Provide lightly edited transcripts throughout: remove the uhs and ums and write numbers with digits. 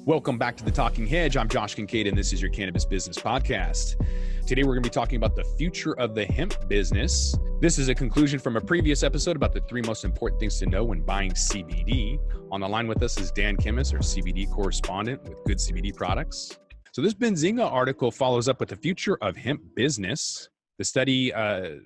Welcome back to the Talking Hedge. I'm Josh Kincaid, and this is your Cannabis Business Podcast. Today, we're going to be talking about the future of the hemp business. This is a conclusion from a previous episode about the three most important things to know when buying CBD. On the line with us is Dan Kimmis, our CBD correspondent with Good CBD Products. So this Benzinga article follows up with the future of hemp business. The study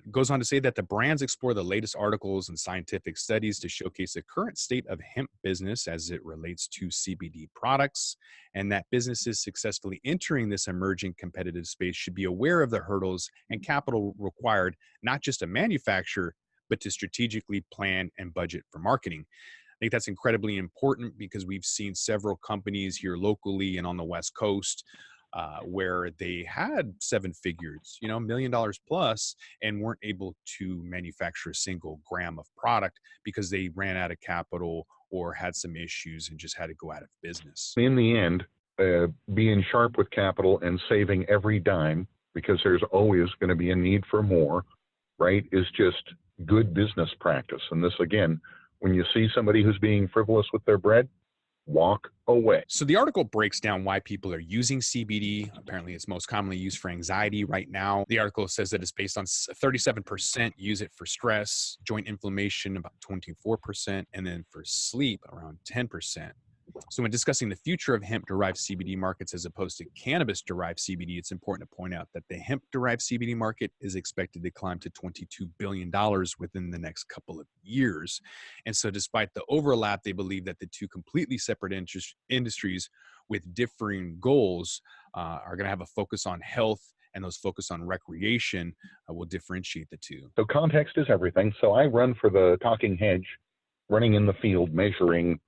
goes on to say that the brands explore the latest articles and scientific studies to showcase the current state of hemp business as it relates to CBD products, and that businesses successfully entering this emerging competitive space should be aware of the hurdles and capital required, not just to manufacture, but to strategically plan and budget for marketing. I think that's incredibly important because we've seen several companies here locally and on the West Coast where they had seven figures, $1 million plus, and weren't able to manufacture a single gram of product because they ran out of capital or had some issues and just had to go out of business. In the end, being sharp with capital and saving every dime, because there's always going to be a need for more, right, is just good business practice. And this, again, when you see somebody who's being frivolous with their bread, walk away. So the article breaks down why people are using CBD. Apparently, it's most commonly used for anxiety right now. The article says that it's based on 37% use it for stress, joint inflammation about 24%, and then for sleep around 10%. So when discussing the future of hemp-derived CBD markets as opposed to cannabis-derived CBD, it's important to point out that the hemp-derived CBD market is expected to climb to $22 billion within the next couple of years. And so despite the overlap, they believe that the two completely separate industries with differing goals are going to have a focus on health, and those focus on recreation will differentiate the two. So context is everything. So I run for the Talking Hedge, running in the field, measuring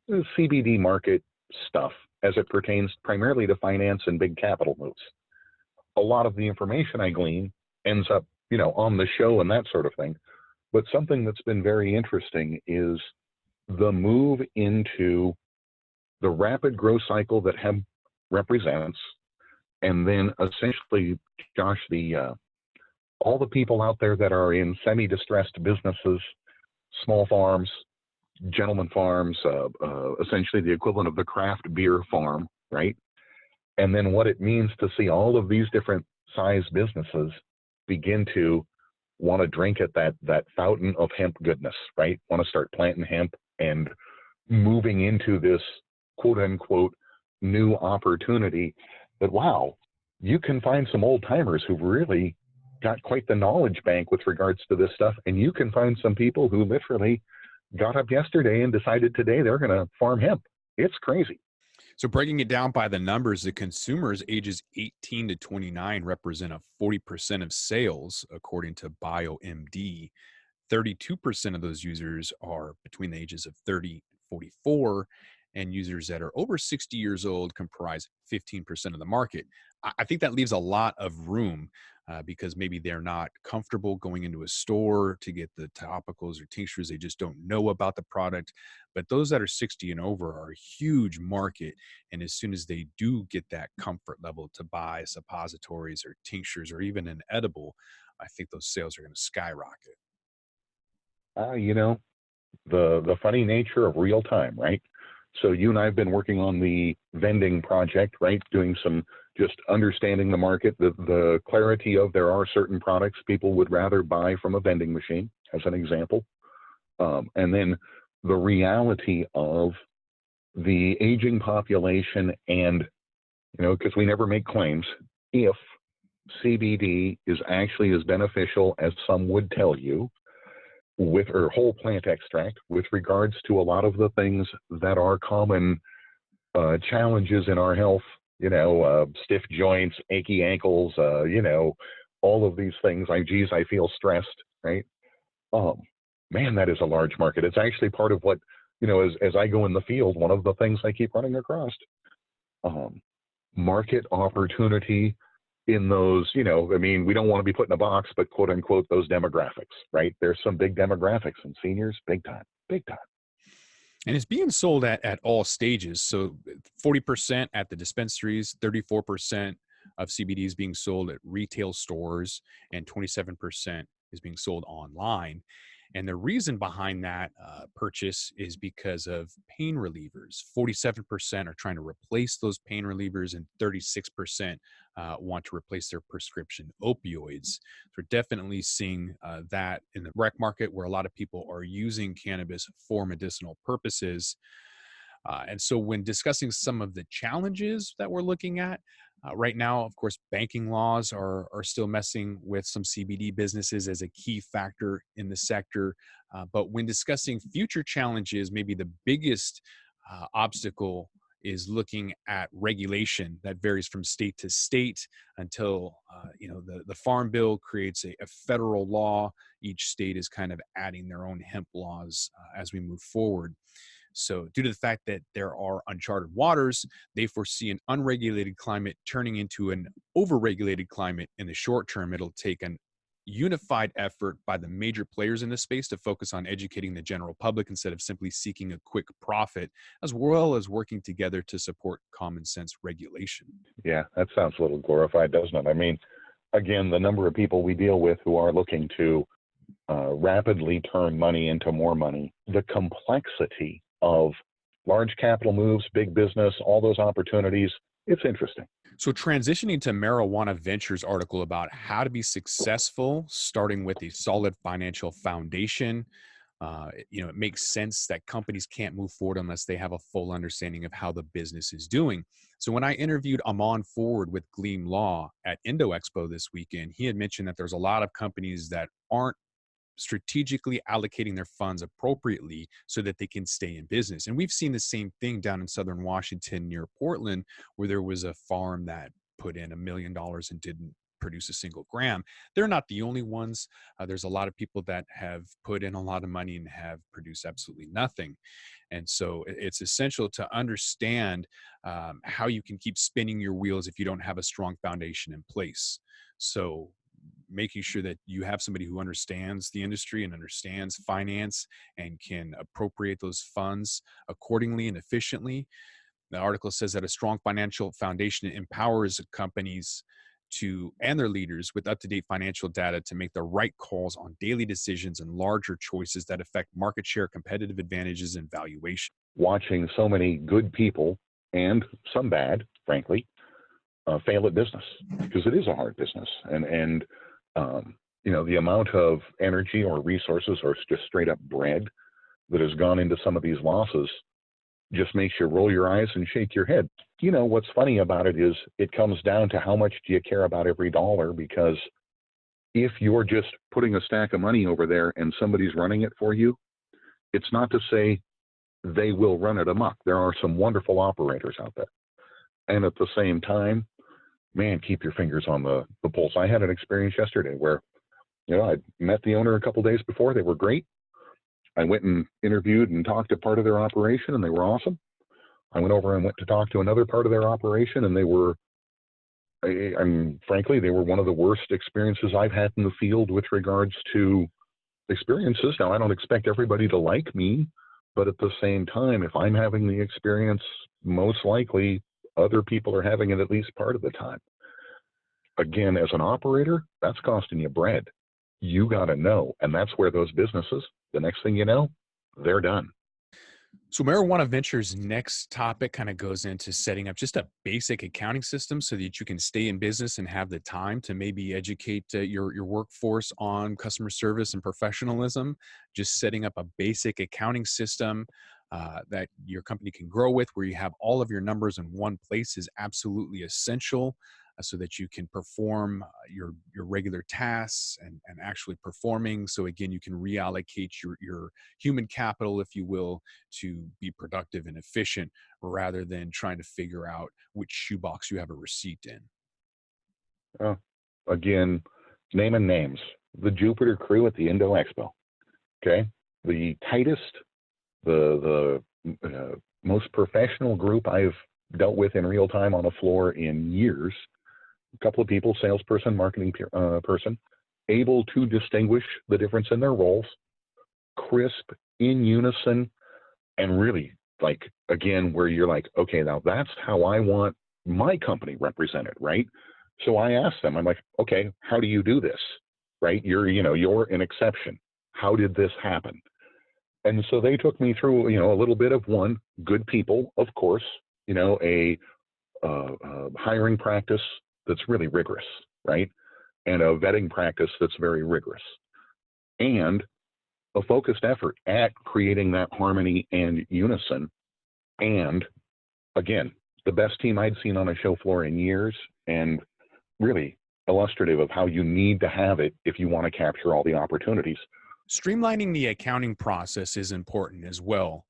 the CBD market stuff as it pertains primarily to finance and big capital moves. A lot of the information I glean ends up, on the show and that sort of thing. But something that's been very interesting is the move into the rapid growth cycle that hemp represents, and then essentially, Josh, all the people out there that are in semi-distressed businesses, small farms, gentleman farms, essentially the equivalent of the craft beer farm, right? And then what it means to see all of these different size businesses begin to want to drink at that fountain of hemp goodness, right? Want to start planting hemp and moving into this quote unquote new opportunity that, wow, you can find some old timers who've really got quite the knowledge bank with regards to this stuff. And you can find some people who literally got up yesterday and decided today they're going to farm hemp. It's crazy. So breaking it down by the numbers, the consumers ages 18 to 29 represent a 40% of sales, according to BioMD. 32% of those users are between the ages of 30 and 44, and users that are over 60 years old comprise 15% of the market. I think that leaves a lot of room because maybe they're not comfortable going into a store to get the topicals or tinctures. They just don't know about the product. But those that are 60 and over are a huge market. And as soon as they do get that comfort level to buy suppositories or tinctures or even an edible, I think those sales are going to skyrocket. The funny nature of real time, right? So you and I have been working on the vending project, right? Doing some just understanding the market, the clarity of there are certain products people would rather buy from a vending machine, as an example. And then the reality of the aging population and, because we never make claims, if CBD is actually as beneficial as some would tell you, or whole plant extract, with regards to a lot of the things that are common challenges in our health, stiff joints, achy ankles, all of these things. I feel stressed, right? Man, that is a large market. It's actually part of what, as I go in the field, one of the things I keep running across, market opportunity in those, we don't want to be put in a box, but quote unquote, those demographics, right? There's some big demographics and seniors, big time. And it's being sold at all stages. So 40% at the dispensaries, 34% of CBD is being sold at retail stores, and 27% is being sold online. And the reason behind that purchase is because of pain relievers. 47% are trying to replace those pain relievers, and 36% want to replace their prescription opioids. So we're definitely seeing that in the rec market, where a lot of people are using cannabis for medicinal purposes. And so when discussing some of the challenges that we're looking at, right now, of course, banking laws are still messing with some CBD businesses as a key factor in the sector. But when discussing future challenges, maybe the biggest obstacle is looking at regulation that varies from state to state until the Farm Bill creates a federal law. Each state is kind of adding their own hemp laws as we move forward. So due to the fact that there are uncharted waters, they foresee an unregulated climate turning into an overregulated climate in the short term. It'll take an unified effort by the major players in this space to focus on educating the general public instead of simply seeking a quick profit, as well as working together to support common sense regulation. Yeah, that sounds a little glorified, doesn't it? I mean, again, the number of people we deal with who are looking to rapidly turn money into more money, the complexity of large capital moves, big business, all those opportunities, it's interesting. So transitioning to Marijuana Ventures article about how to be successful, starting with a solid financial foundation. It makes sense that companies can't move forward unless they have a full understanding of how the business is doing. So when I interviewed Amon Forward with Gleam Law at Indo Expo this weekend, he had mentioned that there's a lot of companies that aren't strategically allocating their funds appropriately so that they can stay in business. And we've seen the same thing down in Southern Washington near Portland, where there was a farm that put in $1 million and didn't produce a single gram. They're not the only ones. There's a lot of people that have put in a lot of money and have produced absolutely nothing. And so it's essential to understand how you can keep spinning your wheels if you don't have a strong foundation in place. So making sure that you have somebody who understands the industry and understands finance and can appropriate those funds accordingly and efficiently. The article says that a strong financial foundation empowers companies and their leaders with up-to-date financial data to make the right calls on daily decisions and larger choices that affect market share, competitive advantages, and valuation. Watching so many good people, and some bad, frankly, fail at business, because it is a hard business. And the amount of energy or resources or just straight up bread that has gone into some of these losses just makes you roll your eyes and shake your head. What's funny about it is it comes down to how much do you care about every dollar, because if you're just putting a stack of money over there and somebody's running it for you, it's not to say they will run it amok. There are some wonderful operators out there. And at the same time, man, keep your fingers on the pulse. I had an experience yesterday where, I met the owner a couple days before. They were great. I went and interviewed and talked to part of their operation, and they were awesome. I went over and went to talk to another part of their operation, and they were, frankly, they were one of the worst experiences I've had in the field with regards to experiences. Now, I don't expect everybody to like me, but at the same time, if I'm having the experience, most likely other people are having it at least part of the time. Again, as an operator, that's costing you bread. You got to know. And that's where those businesses, the next thing you know, they're done. So Marijuana Ventures' next topic kind of goes into setting up just a basic accounting system so that you can stay in business and have the time to maybe educate your workforce on customer service and professionalism. Just setting up a basic accounting system that your company can grow with, where you have all of your numbers in one place, is absolutely essential. So that you can perform your regular tasks and actually performing. So again, you can reallocate your human capital, if you will, to be productive and efficient, rather than trying to figure out which shoebox you have a receipt in. Again, naming names. The Jupiter crew at the Indo Expo. Okay, the tightest, the most professional group I've dealt with in real time on a floor in years. A couple of people, salesperson, marketing person, able to distinguish the difference in their roles, crisp, in unison, and really, again, where you're like, okay, now that's how I want my company represented, right? So I asked them, I'm like, okay, how do you do this, right? You're an exception. How did this happen? And so they took me through, a little bit of one, good people, of course, a hiring practice that's really rigorous, right? And a vetting practice that's very rigorous. And a focused effort at creating that harmony and unison. And again, the best team I'd seen on a show floor in years, and really illustrative of how you need to have it if you want to capture all the opportunities. Streamlining the accounting process is important as well.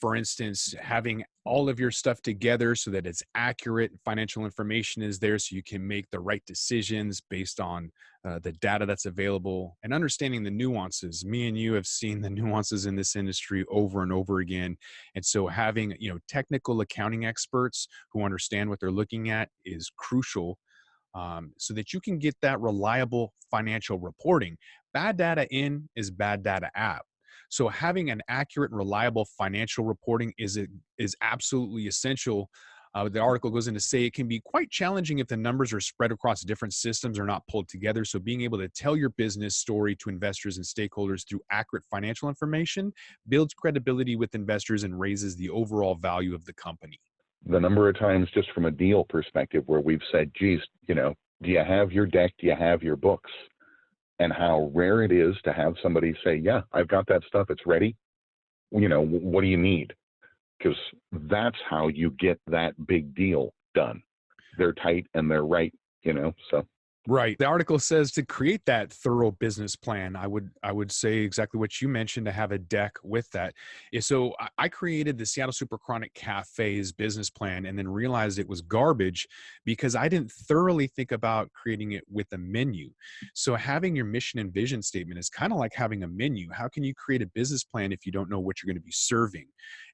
For instance, having all of your stuff together so that it's accurate, financial information is there so you can make the right decisions based on the data that's available, and understanding the nuances. Me and you have seen the nuances in this industry over and over again. And so having, technical accounting experts who understand what they're looking at is crucial, so that you can get that reliable financial reporting. Bad data in is bad data out. So having an accurate and reliable financial reporting is absolutely essential. The article goes in to say it can be quite challenging if the numbers are spread across different systems or not pulled together. So being able to tell your business story to investors and stakeholders through accurate financial information builds credibility with investors and raises the overall value of the company. The number of times, just from a deal perspective, where we've said, geez, do you have your deck? Do you have your books? And how rare it is to have somebody say, yeah, I've got that stuff. It's ready. What do you need? Because that's how you get that big deal done. They're tight and they're right, so. Right. The article says to create that thorough business plan, I would say exactly what you mentioned, to have a deck with that. So I created the Seattle Super Chronic Cafe's business plan and then realized it was garbage because I didn't thoroughly think about creating it with a menu. So having your mission and vision statement is kind of like having a menu. How can you create a business plan if you don't know what you're going to be serving?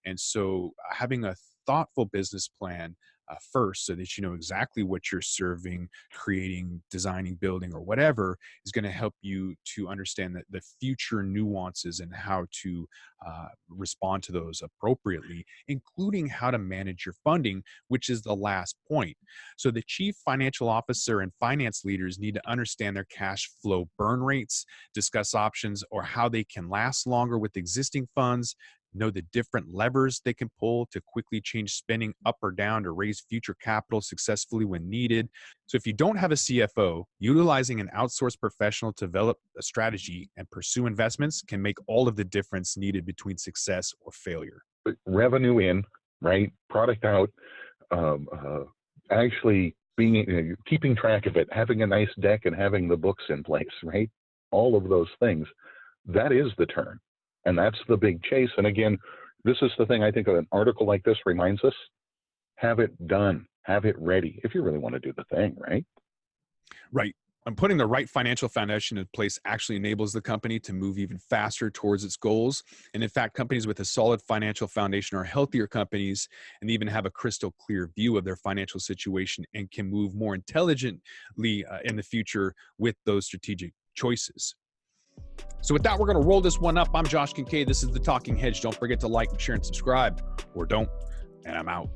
And so having a thoughtful business plan first, so that you know exactly what you're serving, creating, designing, building, or whatever, is going to help you to understand the future nuances and how to respond to those appropriately, including how to manage your funding, which is the last point. So the chief financial officer and finance leaders need to understand their cash flow burn rates, discuss options or how they can last longer with existing funds, know the different levers they can pull to quickly change spending up or down to raise future capital successfully when needed. So if you don't have a CFO, utilizing an outsourced professional to develop a strategy and pursue investments can make all of the difference needed between success or failure. Revenue in, right? Product out, actually being, keeping track of it, having a nice deck and having the books in place, right? All of those things, that is the turn. And that's the big chase. And again, this is the thing I think an article like this reminds us: have it done, have it ready if you really want to do the thing, right? Right. And putting the right financial foundation in place actually enables the company to move even faster towards its goals. And in fact, companies with a solid financial foundation are healthier companies and even have a crystal clear view of their financial situation and can move more intelligently in the future with those strategic choices. So with that, we're going to roll this one up. I'm Josh Kincaid. This is the Talking Hedge. Don't forget to like, share, and subscribe, or don't, and I'm out.